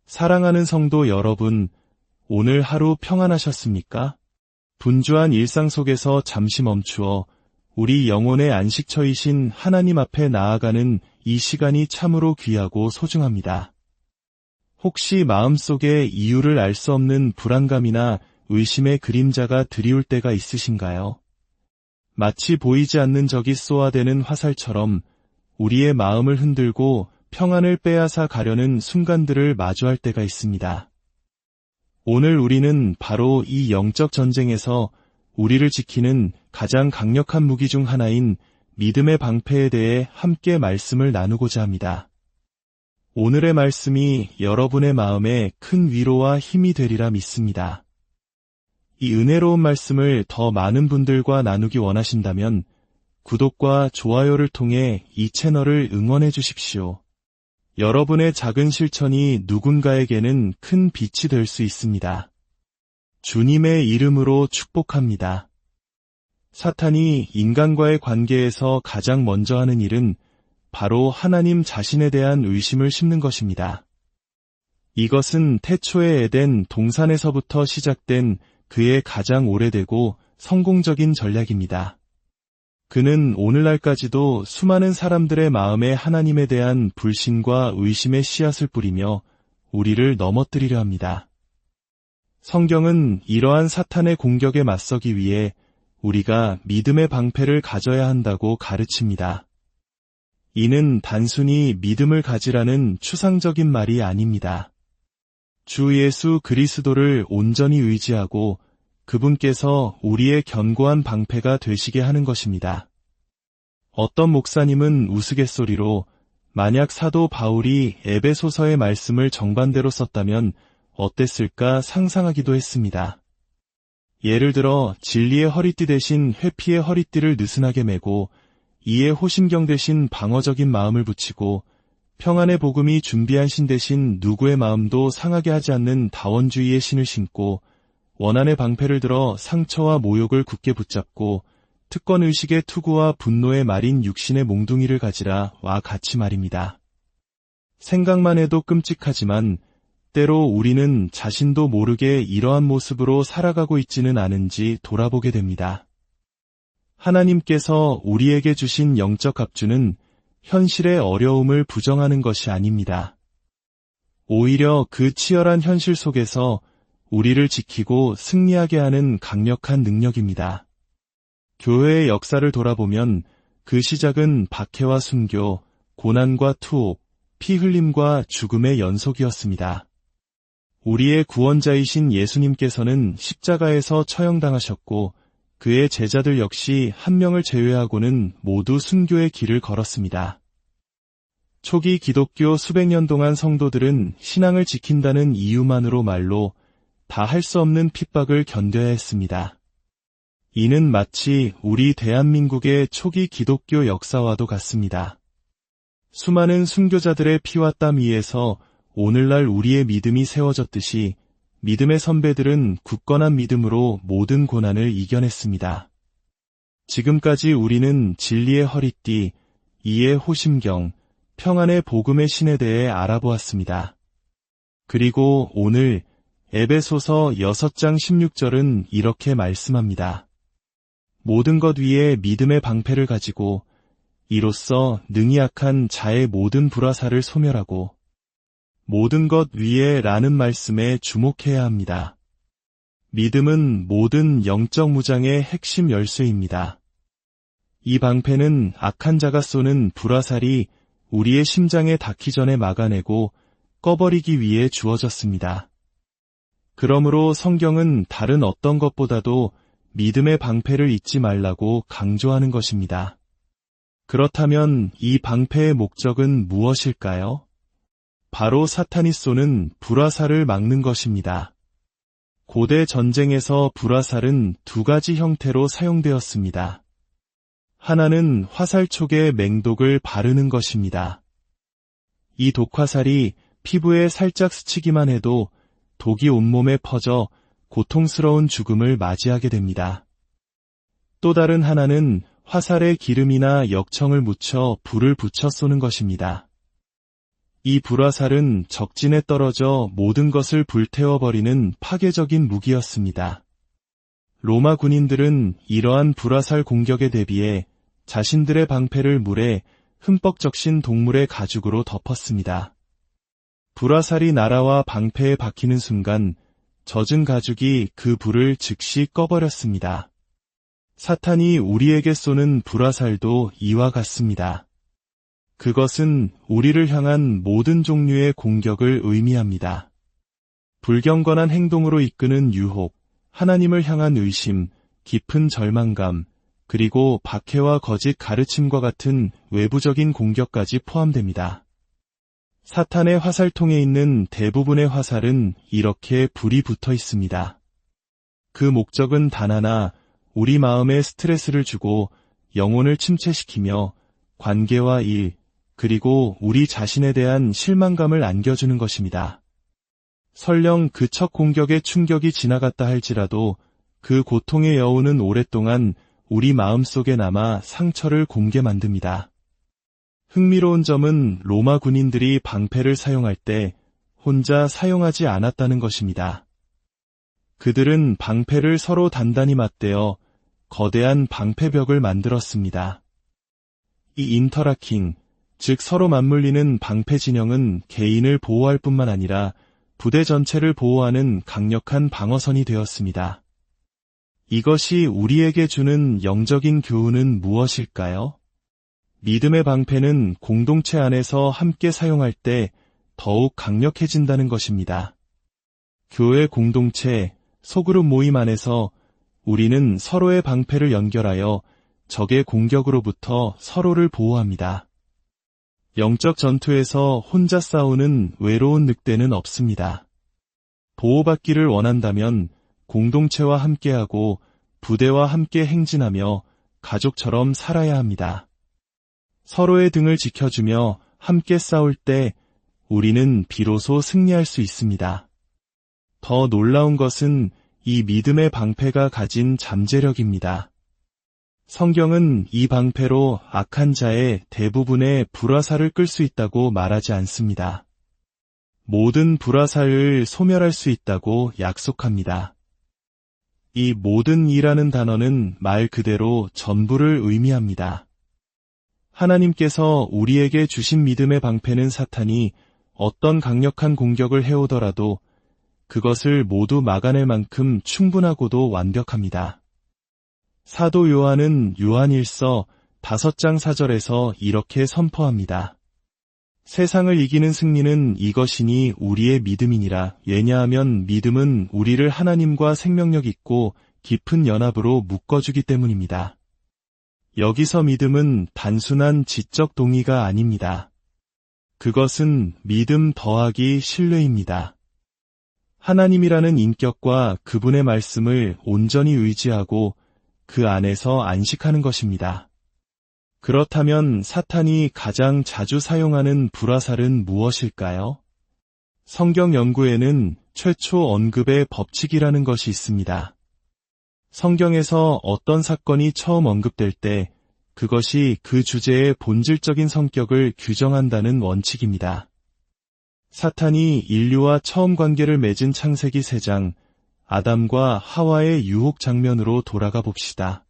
사랑하는 성도 여러분, 오늘 하루 평안하셨습니까? 분주한 일상 속에서 잠시 멈추어 우리 영혼의 안식처이신 하나님 앞에 나아가는 이 시간이 참으로 귀하고 소중합니다. 혹시 마음속에 이유를 알 수 없는 불안감이나 의심의 그림자가 드리울 때가 있으신가요? 마치 보이지 않는 적이 쏘아대는 화살처럼 우리의 마음을 흔들고 평안을 빼앗아 가려는 순간들을 마주할 때가 있습니다. 오늘 우리는 바로 이 영적 전쟁에서 우리를 지키는 가장 강력한 무기 중 하나인 믿음의 방패에 대해 함께 말씀을 나누고자 합니다. 오늘의 말씀이 여러분의 마음에 큰 위로와 힘이 되리라 믿습니다. 이 은혜로운 말씀을 더 많은 분들과 나누기 원하신다면 구독과 좋아요를 통해 이 채널을 응원해 주십시오. 여러분의 작은 실천이 누군가에게는 큰 빛이 될 수 있습니다. 주님의 이름으로 축복합니다. 사탄이 인간과의 관계에서 가장 먼저 하는 일은 바로 하나님 자신에 대한 의심을 심는 것입니다. 이것은 태초의 에덴 동산에서부터 시작된 그의 가장 오래되고 성공적인 전략입니다. 그는 오늘날까지도 수많은 사람들의 마음에 하나님에 대한 불신과 의심의 씨앗을 뿌리며 우리를 넘어뜨리려 합니다. 성경은 이러한 사탄의 공격에 맞서기 위해 우리가 믿음의 방패를 가져야 한다고 가르칩니다. 이는 단순히 믿음을 가지라는 추상적인 말이 아닙니다. 주 예수 그리스도를 온전히 의지하고 그분께서 우리의 견고한 방패가 되시게 하는 것입니다. 어떤 목사님은 우스갯소리로 만약 사도 바울이 에베소서의 말씀을 정반대로 썼다면 어땠을까 상상하기도 했습니다. 예를 들어 진리의 허리띠 대신 회피의 허리띠를 느슨하게 메고 이에 호심경 대신 방어적인 마음을 붙이고 평안의 복음이 준비한 신 대신 누구의 마음도 상하게 하지 않는 다원주의의 신을 신고 원한의 방패를 들어 상처와 모욕을 굳게 붙잡고 특권의식의 투구와 분노의 말인 육신의 몽둥이를 가지라와 같이 말입니다. 생각만 해도 끔찍하지만 때로 우리는 자신도 모르게 이러한 모습으로 살아가고 있지는 않은지 돌아보게 됩니다. 하나님께서 우리에게 주신 영적 갑주는 현실의 어려움을 부정하는 것이 아닙니다. 오히려 그 치열한 현실 속에서 우리를 지키고 승리하게 하는 강력한 능력입니다. 교회의 역사를 돌아보면 그 시작은 박해와 순교, 고난과 투옥, 피 흘림과 죽음의 연속이었습니다. 우리의 구원자이신 예수님께서는 십자가에서 처형당하셨고 그의 제자들 역시 한 명을 제외하고는 모두 순교의 길을 걸었습니다. 초기 기독교 수백 년 동안 성도들은 신앙을 지킨다는 이유만으로 말로 다 할 수 없는 핍박을 견뎌야 했습니다. 이는 마치 우리 대한민국의 초기 기독교 역사와도 같습니다. 수많은 순교자들의 피와 땀 위에서 오늘날 우리의 믿음이 세워졌듯이 믿음의 선배들은 굳건한 믿음으로 모든 고난을 이겨냈습니다. 지금까지 우리는 진리의 허리띠, 이의 호심경, 평안의 복음의 신에 대해 알아보았습니다. 그리고 오늘 에베소서 6장 16절은 이렇게 말씀합니다. 모든 것 위에 믿음의 방패를 가지고 이로써 능히 약한 자의 모든 불화살을 소멸하고 모든 것 위에 라는 말씀에 주목해야 합니다. 믿음은 모든 영적 무장의 핵심 열쇠입니다. 이 방패는 악한 자가 쏘는 불화살이 우리의 심장에 닿기 전에 막아내고 꺼버리기 위해 주어졌습니다. 그러므로 성경은 다른 어떤 것보다도 믿음의 방패를 잊지 말라고 강조하는 것입니다. 그렇다면 이 방패의 목적은 무엇일까요? 바로 사탄이 쏘는 불화살을 막는 것입니다. 고대 전쟁에서 불화살은 두 가지 형태로 사용되었습니다. 하나는 화살촉에 맹독을 바르는 것입니다. 이 독화살이 피부에 살짝 스치기만 해도 독이 온몸에 퍼져 고통스러운 죽음을 맞이하게 됩니다. 또 다른 하나는 화살에 기름이나 역청을 묻혀 불을 붙여 쏘는 것입니다. 이 불화살은 적진에 떨어져 모든 것을 불태워버리는 파괴적인 무기였습니다. 로마 군인들은 이러한 불화살 공격에 대비해 자신들의 방패를 물에 흠뻑 적신 동물의 가죽으로 덮었습니다. 불화살이 날아와 방패에 박히는 순간 젖은 가죽이 그 불을 즉시 꺼버렸습니다. 사탄이 우리에게 쏘는 불화살도 이와 같습니다. 그것은 우리를 향한 모든 종류의 공격을 의미합니다. 불경건한 행동으로 이끄는 유혹, 하나님을 향한 의심, 깊은 절망감, 그리고 박해와 거짓 가르침과 같은 외부적인 공격까지 포함됩니다. 사탄의 화살통에 있는 대부분의 화살은 이렇게 불이 붙어 있습니다. 그 목적은 단 하나, 우리 마음에 스트레스를 주고 영혼을 침체시키며 관계와 일, 그리고 우리 자신에 대한 실망감을 안겨주는 것입니다. 설령 그 첫 공격의 충격이 지나갔다 할지라도 그 고통의 여운은 오랫동안 우리 마음속에 남아 상처를 곪게 만듭니다. 흥미로운 점은 로마 군인들이 방패를 사용할 때 혼자 사용하지 않았다는 것입니다. 그들은 방패를 서로 단단히 맞대어 거대한 방패벽을 만들었습니다. 이 인터라킹, 즉 서로 맞물리는 방패 진영은 개인을 보호할 뿐만 아니라 부대 전체를 보호하는 강력한 방어선이 되었습니다. 이것이 우리에게 주는 영적인 교훈은 무엇일까요? 믿음의 방패는 공동체 안에서 함께 사용할 때 더욱 강력해진다는 것입니다. 교회 공동체, 소그룹 모임 안에서 우리는 서로의 방패를 연결하여 적의 공격으로부터 서로를 보호합니다. 영적 전투에서 혼자 싸우는 외로운 늑대는 없습니다. 보호받기를 원한다면 공동체와 함께하고 부대와 함께 행진하며 가족처럼 살아야 합니다. 서로의 등을 지켜주며 함께 싸울 때 우리는 비로소 승리할 수 있습니다. 더 놀라운 것은 이 믿음의 방패가 가진 잠재력입니다. 성경은 이 방패로 악한 자의 대부분의 불화살을 끌 수 있다고 말하지 않습니다. 모든 불화살을 소멸할 수 있다고 약속합니다. 이 모든 이라는 단어는 말 그대로 전부를 의미합니다. 하나님께서 우리에게 주신 믿음의 방패는 사탄이 어떤 강력한 공격을 해오더라도 그것을 모두 막아낼 만큼 충분하고도 완벽합니다. 사도 요한은 요한일서 5장 4절에서 이렇게 선포합니다. 세상을 이기는 승리는 이것이니 우리의 믿음이니라. 왜냐하면 믿음은 우리를 하나님과 생명력 있고 깊은 연합으로 묶어주기 때문입니다. 여기서 믿음은 단순한 지적 동의가 아닙니다. 그것은 믿음 더하기 신뢰입니다. 하나님이라는 인격과 그분의 말씀을 온전히 의지하고 그 안에서 안식하는 것입니다. 그렇다면 사탄이 가장 자주 사용하는 불화살은 무엇일까요? 성경 연구에는 최초 언급의 법칙이라는 것이 있습니다. 성경에서 어떤 사건이 처음 언급될 때 그것이 그 주제의 본질적인 성격을 규정한다는 원칙입니다. 사탄이 인류와 처음 관계를 맺은 창세기 3장, 아담과 하와의 유혹 장면으로 돌아가 봅시다.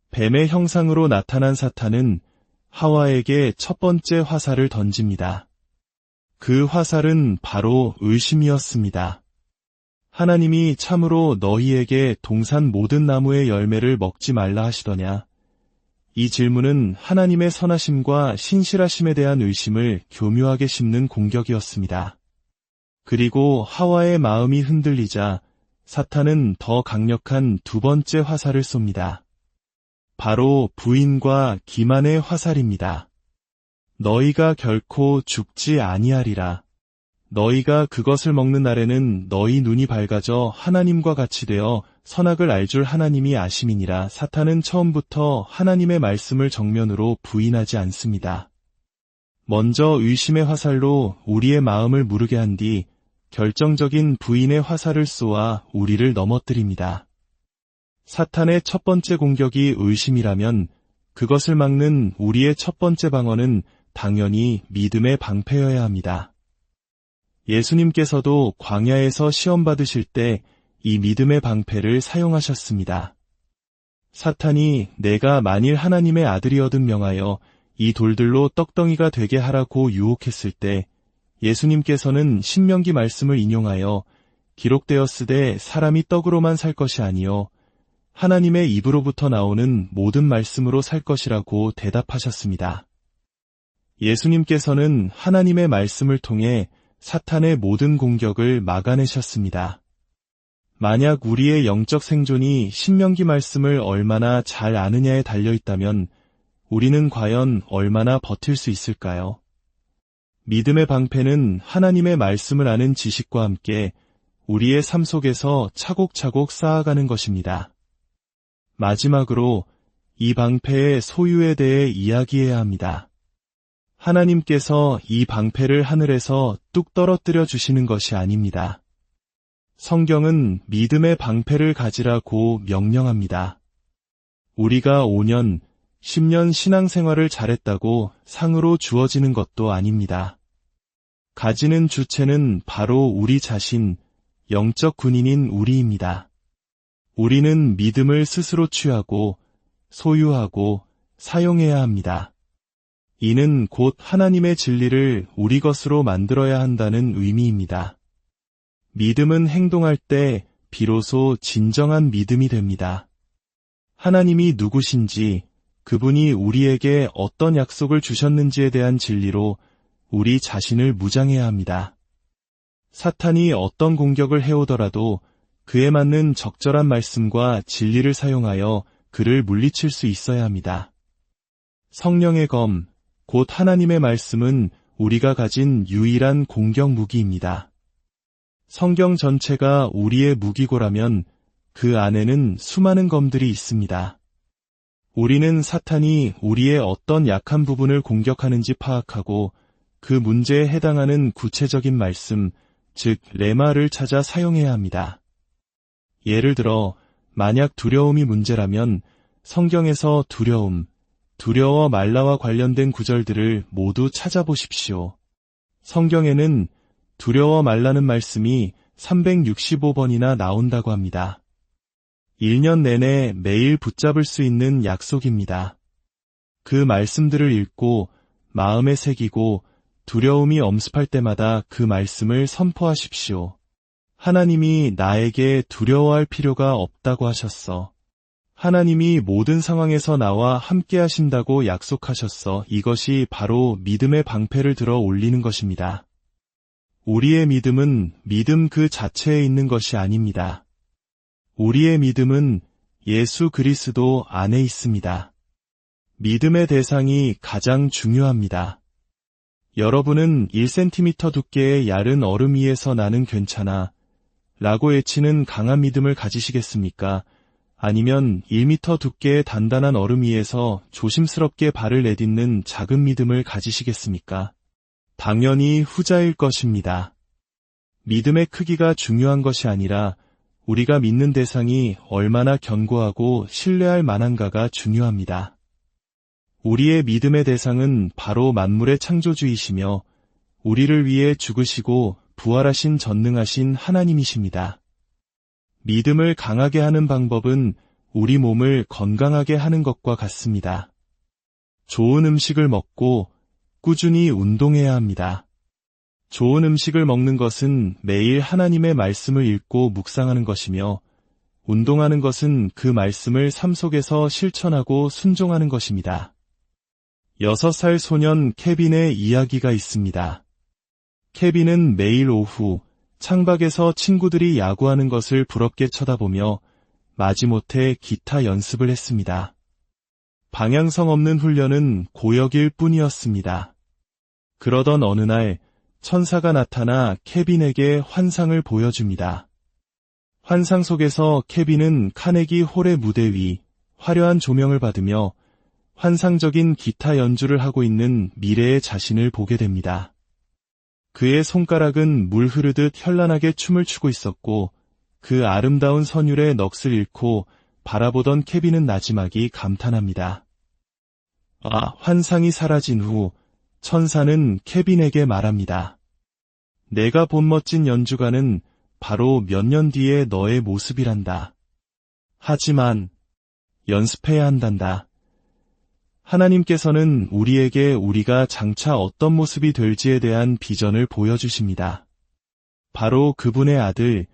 뱀의 형상으로 나타난 사탄은 하와에게 첫 번째 화살을 던집니다. 그 화살은 바로 의심이었습니다. 하나님이 참으로 너희에게 동산 모든 나무의 열매를 먹지 말라 하시더냐? 이 질문은 하나님의 선하심과 신실하심에 대한 의심을 교묘하게 심는 공격이었습니다. 그리고 하와의 마음이 흔들리자 사탄은 더 강력한 두 번째 화살을 쏩니다. 바로 부인과 기만의 화살입니다. 너희가 결코 죽지 아니하리라. 너희가 그것을 먹는 날에는 너희 눈이 밝아져 하나님과 같이 되어 선악을 알 줄 하나님이 아심이니라. 사탄은 처음부터 하나님의 말씀을 정면으로 부인하지 않습니다. 먼저 의심의 화살로 우리의 마음을 무르게 한 뒤 결정적인 부인의 화살을 쏘아 우리를 넘어뜨립니다. 사탄의 첫 번째 공격이 의심이라면 그것을 막는 우리의 첫 번째 방어는 당연히 믿음의 방패여야 합니다. 예수님께서도 광야에서 시험 받으실 때 이 믿음의 방패를 사용하셨습니다. 사탄이 내가 만일 하나님의 아들이어든 명하여 이 돌들로 떡덩이가 되게 하라고 유혹했을 때 예수님께서는 신명기 말씀을 인용하여 기록되었으되 사람이 떡으로만 살 것이 아니요 하나님의 입으로부터 나오는 모든 말씀으로 살 것이라고 대답하셨습니다. 예수님께서는 하나님의 말씀을 통해 사탄의 모든 공격을 막아내셨습니다. 만약 우리의 영적 생존이 신명기 말씀을 얼마나 잘 아느냐에 달려있다면 우리는 과연 얼마나 버틸 수 있을까요? 믿음의 방패는 하나님의 말씀을 아는 지식과 함께 우리의 삶 속에서 차곡차곡 쌓아가는 것입니다. 마지막으로 이 방패의 소유에 대해 이야기해야 합니다. 하나님께서 이 방패를 하늘에서 뚝 떨어뜨려 주시는 것이 아닙니다. 성경은 믿음의 방패를 가지라고 명령합니다. 우리가 5년, 10년 신앙생활을 잘했다고 상으로 주어지는 것도 아닙니다. 가지는 주체는 바로 우리 자신, 영적 군인인 우리입니다. 우리는 믿음을 스스로 취하고 소유하고 사용해야 합니다. 이는 곧 하나님의 진리를 우리 것으로 만들어야 한다는 의미입니다. 믿음은 행동할 때 비로소 진정한 믿음이 됩니다. 하나님이 누구신지, 그분이 우리에게 어떤 약속을 주셨는지에 대한 진리로 우리 자신을 무장해야 합니다. 사탄이 어떤 공격을 해오더라도 그에 맞는 적절한 말씀과 진리를 사용하여 그를 물리칠 수 있어야 합니다. 성령의 검, 곧 하나님의 말씀은 우리가 가진 유일한 공격 무기입니다. 성경 전체가 우리의 무기고라면 그 안에는 수많은 검들이 있습니다. 우리는 사탄이 우리의 어떤 약한 부분을 공격하는지 파악하고 그 문제에 해당하는 구체적인 말씀, 즉 레마를 찾아 사용해야 합니다. 예를 들어 만약 두려움이 문제라면 성경에서 두려워 말라와 관련된 구절들을 모두 찾아보십시오. 성경에는 두려워 말라는 말씀이 365번이나 나온다고 합니다. 1년 내내 매일 붙잡을 수 있는 약속입니다. 그 말씀들을 읽고 마음에 새기고 두려움이 엄습할 때마다 그 말씀을 선포하십시오. 하나님이 나에게 두려워할 필요가 없다고 하셨어. 하나님이 모든 상황에서 나와 함께 하신다고 약속하셨어. 이것이 바로 믿음의 방패를 들어 올리는 것입니다. 우리의 믿음은 믿음 그 자체에 있는 것이 아닙니다. 우리의 믿음은 예수 그리스도 안에 있습니다. 믿음의 대상이 가장 중요합니다. 여러분은 1cm 두께의 얇은 얼음 위에서 나는 괜찮아 라고 외치는 강한 믿음을 가지시겠습니까? 아니면 1m 두께의 단단한 얼음 위에서 조심스럽게 발을 내딛는 작은 믿음을 가지시겠습니까? 당연히 후자일 것입니다. 믿음의 크기가 중요한 것이 아니라 우리가 믿는 대상이 얼마나 견고하고 신뢰할 만한가가 중요합니다. 우리의 믿음의 대상은 바로 만물의 창조주이시며 우리를 위해 죽으시고 부활하신 전능하신 하나님이십니다. 믿음을 강하게 하는 방법은 우리 몸을 건강하게 하는 것과 같습니다. 좋은 음식을 먹고 꾸준히 운동해야 합니다. 좋은 음식을 먹는 것은 매일 하나님의 말씀을 읽고 묵상하는 것이며 운동하는 것은 그 말씀을 삶 속에서 실천하고 순종하는 것입니다. 6살 소년 케빈의 이야기가 있습니다. 케빈은 매일 오후 창밖에서 친구들이 야구하는 것을 부럽게 쳐다보며 마지못해 기타 연습을 했습니다. 방향성 없는 훈련은 고역일 뿐이었습니다. 그러던 어느 날 천사가 나타나 케빈에게 환상을 보여줍니다. 환상 속에서 케빈은 카네기 홀의 무대 위 화려한 조명을 받으며 환상적인 기타 연주를 하고 있는 미래의 자신을 보게 됩니다. 그의 손가락은 물 흐르듯 현란하게 춤을 추고 있었고 그 아름다운 선율의 넋을 잃고 바라보던 케빈은 나지막이 감탄합니다. 환상이 사라진 후 천사는 케빈에게 말합니다. 내가 본 멋진 연주가는 바로 몇 년 뒤에 너의 모습이란다. 하지만 연습해야 한단다. 하나님께서는 우리에게 우리가 장차 어떤 모습이 될지에 대한 비전을 보여주십니다. 바로 그분의 아들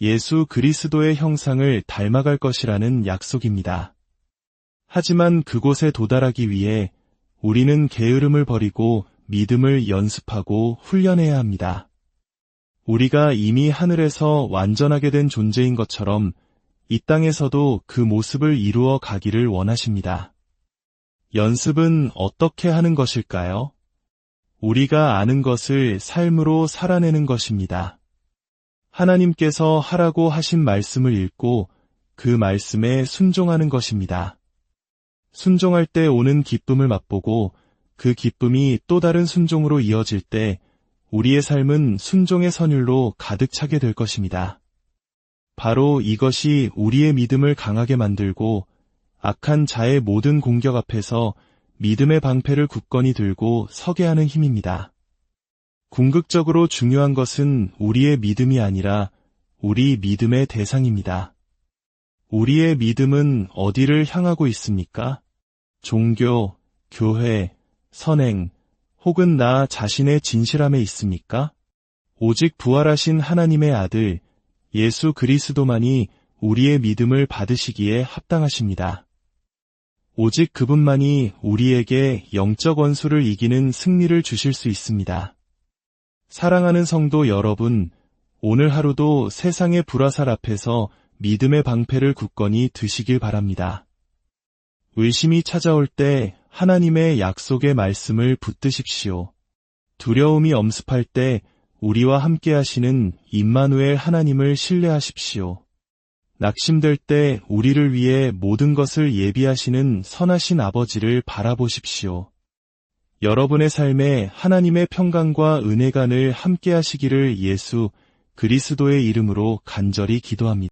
예수 그리스도의 형상을 닮아갈 것이라는 약속입니다. 하지만 그곳에 도달하기 위해 우리는 게으름을 버리고 믿음을 연습하고 훈련해야 합니다. 우리가 이미 하늘에서 완전하게 된 존재인 것처럼 이 땅에서도 그 모습을 이루어 가기를 원하십니다. 연습은 어떻게 하는 것일까요? 우리가 아는 것을 삶으로 살아내는 것입니다. 하나님께서 하라고 하신 말씀을 읽고 그 말씀에 순종하는 것입니다. 순종할 때 오는 기쁨을 맛보고 그 기쁨이 또 다른 순종으로 이어질 때 우리의 삶은 순종의 선율로 가득 차게 될 것입니다. 바로 이것이 우리의 믿음을 강하게 만들고 악한 자의 모든 공격 앞에서 믿음의 방패를 굳건히 들고 서게 하는 힘입니다. 궁극적으로 중요한 것은 우리의 믿음이 아니라 우리 믿음의 대상입니다. 우리의 믿음은 어디를 향하고 있습니까? 종교, 교회, 선행, 혹은 나 자신의 진실함에 있습니까? 오직 부활하신 하나님의 아들 예수 그리스도만이 우리의 믿음을 받으시기에 합당하십니다. 오직 그분만이 우리에게 영적 원수를 이기는 승리를 주실 수 있습니다. 사랑하는 성도 여러분, 오늘 하루도 세상의 불화살 앞에서 믿음의 방패를 굳건히 드시길 바랍니다. 의심이 찾아올 때 하나님의 약속의 말씀을 붙드십시오. 두려움이 엄습할 때 우리와 함께 하시는 임마누엘 하나님을 신뢰하십시오. 낙심될 때 우리를 위해 모든 것을 예비하시는 선하신 아버지를 바라보십시오. 여러분의 삶에 하나님의 평강과 은혜가 늘 함께 하시기를 예수 그리스도의 이름으로 간절히 기도합니다.